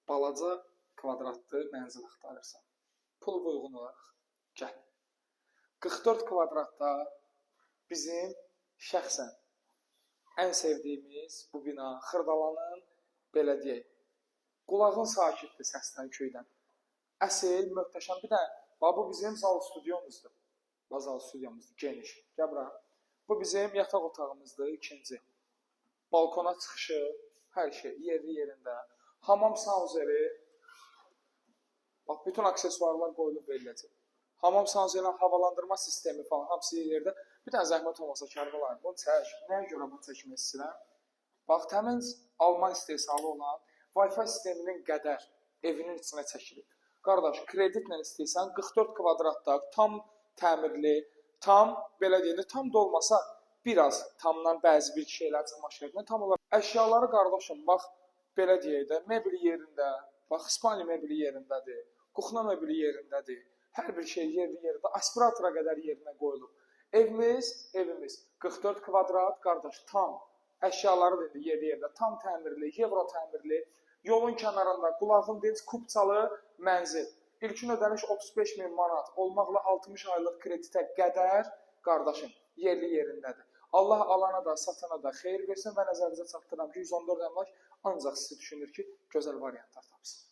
balaca kvadratlı mənzil axtarırsan. Pul uyğun olaraq gəl. 44 kvadratda bizim şəxsən ən sevdiyimiz bu bina Xırdalanın belediyə. Qulağın sakitdir səsdən, köydən. Əsl, möhtəşəm. Bir də bu bizim zal studiyomuzdur. Zal studiyomuzdur, geniş. Gəl bura. Bu bizim yataq otağımızdır, ikinci. Balkona çıxışı, hər şey yerli yerində. Hamam sauzeri, bax, bütün aksesuarlar qoyulub veriləcək. Hamam sauzerinin havalandırma sistemi falan, hamısı yerdə. Bir dənə zəhmət olmasa kərbəlayım, bunu çək. Nəyə görə bunu çəkmək istəyirəm? Bax, təmiz Alman istehsalı olan Wi-Fi sisteminin qədər evinin içinə çəkilib. Qardaş, kreditlə istəyirsən, 44 kvadratda tam təmirli, tam, belə deyəndə, tam da olmasa, biraz tamdan bəzi bir şeylər çıxmaq şəkildə, tam olaraq. Əşyaları, qardaşım, bax, belə deyək də, mebeli yerində, bax, İspaniya mebeli yerindədir, kuxna mebeli yerindədir, hər bir şey yerli yerində, aspiratora qədər yerinə qoyulub. Evimiz 44 kvadrat, qardaş, tam, əşyaları da yerli yerində, tam təmirli, Euro təmirli, yolun kənarında, qulağın dinc, kupçalı mənzil. İlkin ödəniş 35.000 manat olmaqla 60 aylıq kreditə qədər, qardaşım, yerli yerindədir. Allah alana da, satana da xeyir versin və nəzərinizə çatdıram ki, 114 əmlak ancaq sizi düşünür ki, gözəl variantlar tapsın.